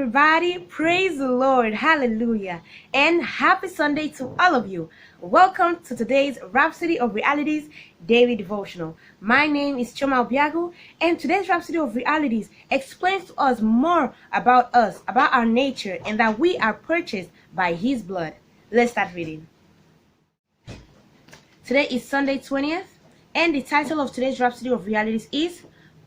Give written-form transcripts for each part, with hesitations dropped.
everybody. Praise the Lord. Hallelujah. And happy Sunday to all of you. Welcome to today's Rhapsody of Realities daily devotional. My name is Chioma Obiagwu, and today's Rhapsody of Realities explains to us more about us, about our nature, and that we are purchased by His blood. Let's start reading. Today is Sunday 20th, and the title of today's Rhapsody of Realities is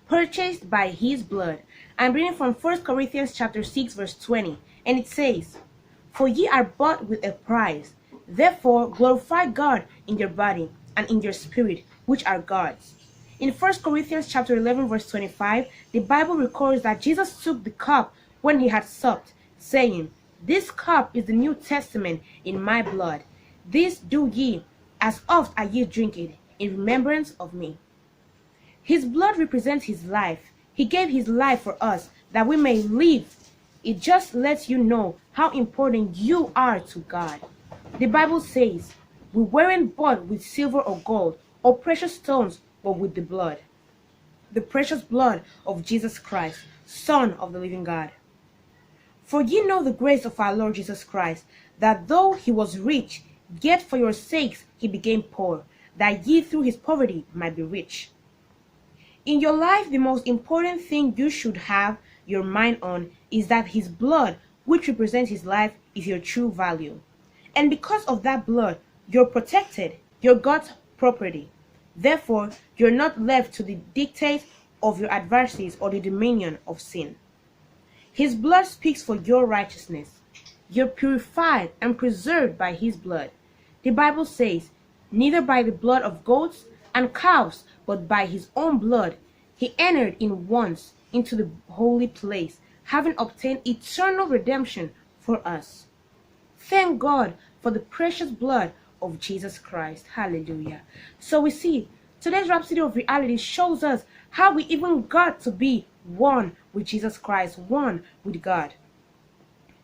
Purchased by His blood. I'm reading from 1 Corinthians chapter 6 verse 20, and it says, "For ye are bought with a price, therefore glorify God in your body and in your spirit, which are God's." In 1 Corinthians chapter 11 verse 25, the Bible records that Jesus took the cup when he had supped, saying, "This cup is the New Testament in my blood. This do ye as oft as ye drink it, in remembrance of me." His blood represents his life. He gave his life for us that we may live. It just lets you know how important you are to God. The Bible says, "We weren't bought with silver or gold or precious stones, but with the blood, the precious blood of Jesus Christ, Son of the living God. For ye know the grace of our Lord Jesus Christ, that though he was rich, yet for your sakes he became poor, that ye through his poverty might be rich." In your life, the most important thing you should have your mind on is that his blood, which represents his life, is your true value. And because of that blood, you're protected. You're God's property. Therefore, you're not left to the dictates of your adversaries or the dominion of sin. His blood speaks for your righteousness. You're purified and preserved by his blood. The Bible says, "Neither by the blood of goats and cows, but by his own blood, he entered in once into the holy place, having obtained eternal redemption for us." Thank God for the precious blood of Jesus Christ. Hallelujah. So we see, today's Rhapsody of Reality shows us how we even got to be one with Jesus Christ, one with God.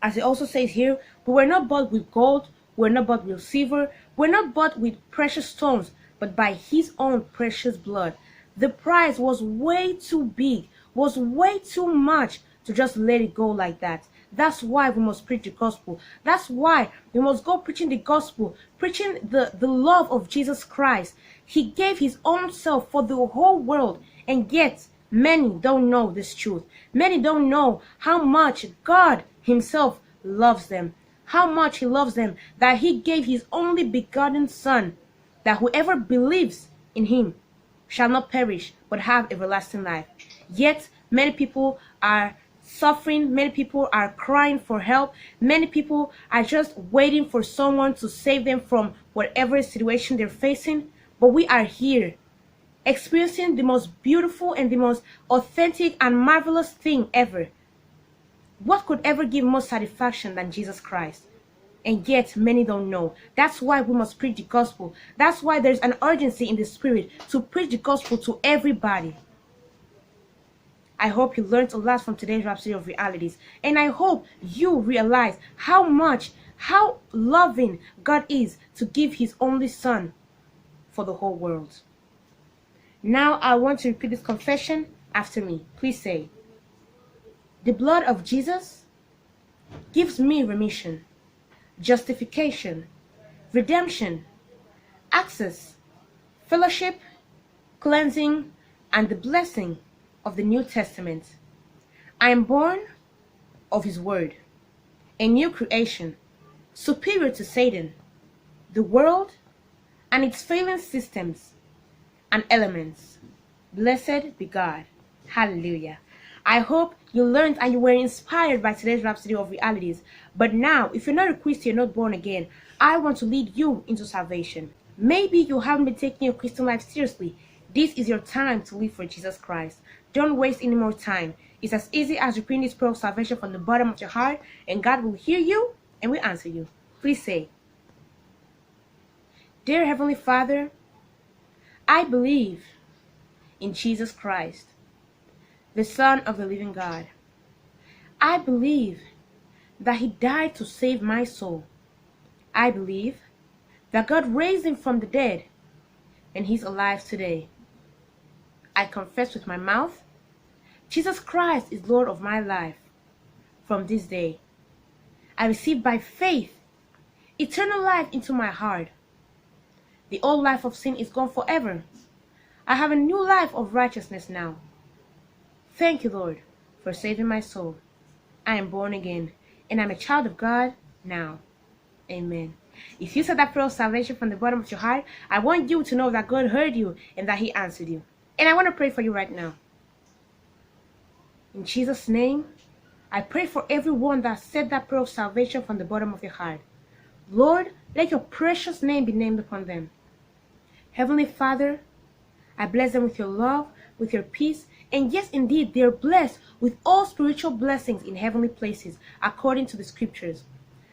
As it also says here, we were not bought with gold, we're not bought with silver, we're not bought with precious stones, but by his own precious blood. The price was way too big, was way too much to just let it go like that. That's why we must preach the gospel. That's why we must go preaching the gospel, preaching the love of Jesus Christ. He gave his own self for the whole world, and yet many don't know this truth. Many don't know how much God himself loves them, how much he loves them, that he gave his only begotten Son, that whoever believes in him shall not perish but have everlasting life. Yet many people are suffering, many people are crying for help, many people are just waiting for someone to save them from whatever situation they're facing. But we are here experiencing the most beautiful and the most authentic and marvelous thing ever. What could ever give more satisfaction than Jesus Christ? And yet many don't know. That's why we must preach the gospel. That's why there's an urgency in the spirit to preach the gospel to everybody. I hope you learned a lot from today's Rhapsody of Realities, and I hope you realize how loving God is to give his only Son for the whole world. Now I want to repeat this confession after me. Please say, "The blood of Jesus gives me remission, justification, redemption, access, fellowship, cleansing, and the blessing of the New Testament. I am born of his word, a new creation, superior to Satan, the world, and its failing systems and elements. Blessed be God." Hallelujah. I hope you learned and you were inspired by today's Rhapsody of Realities. But now, if you're not a Christian, you're not born again, I want to lead you into salvation. Maybe you haven't been taking your Christian life seriously. This is your time to live for Jesus Christ. Don't waste any more time. It's as easy as repeating this prayer of salvation from the bottom of your heart, and God will hear you and will answer you. Please say, "Dear Heavenly Father, I believe in Jesus Christ, the Son of the living God. I believe that he died to save my soul. I believe that God raised him from the dead and he's alive today. I confess with my mouth, Jesus Christ is Lord of my life. from this day. I receive by faith eternal life into my heart. The old life of sin is gone forever. I have a new life of righteousness now. Thank you, Lord, for saving my soul. I am born again, and I'm a child of God now. Amen. If you said that prayer of salvation from the bottom of your heart, I want you to know that God heard you and that He answered you. And I want to pray for you right now. In Jesus' name, I pray for everyone that said that prayer of salvation from the bottom of your heart. Lord, let your precious name be named upon them. Heavenly Father, I bless them with your love, with your peace, and yes, indeed, they are blessed with all spiritual blessings in heavenly places, according to the scriptures.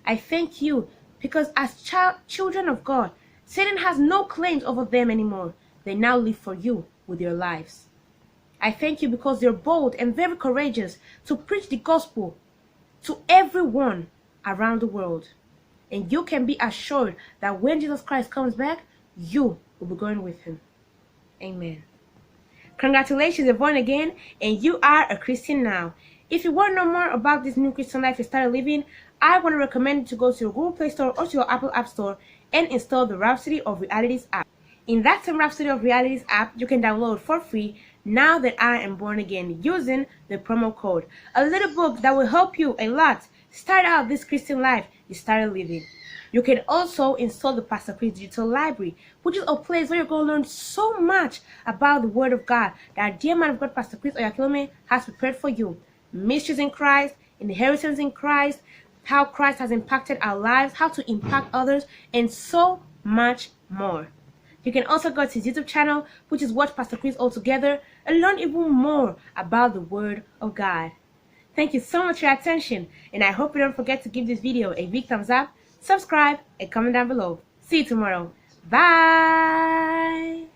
I thank you because as children of God, Satan has no claims over them anymore. They now live for you with their lives. I thank you because they're bold and very courageous to preach the gospel to everyone around the world. And you can be assured that when Jesus Christ comes back, you will be going with Him. Amen. Congratulations, you're born again and you are a Christian now. If you want to know more about this new Christian life you started living, I want to recommend you to go to your Google Play Store or to your Apple App Store and install the Rhapsody of Realities app. In that same Rhapsody of Realities app, you can download for free Now That I Am Born Again using the promo code. A little book that will help you a lot start out this Christian life you started living. You can also install the Pastor Chris Digital Library, which is a place where you're going to learn so much about the Word of God that dear man of God, Pastor Chris Oyakhilome, has prepared for you. Mysteries in Christ, inheritance in Christ, how Christ has impacted our lives, how to impact others, and so much more. You can also go to his YouTube channel, which is Watch Pastor Chris Altogether, and learn even more about the Word of God. Thank you so much for your attention, and I hope you don't forget to give this video a big thumbs up, subscribe, and comment down below. See you tomorrow. Bye!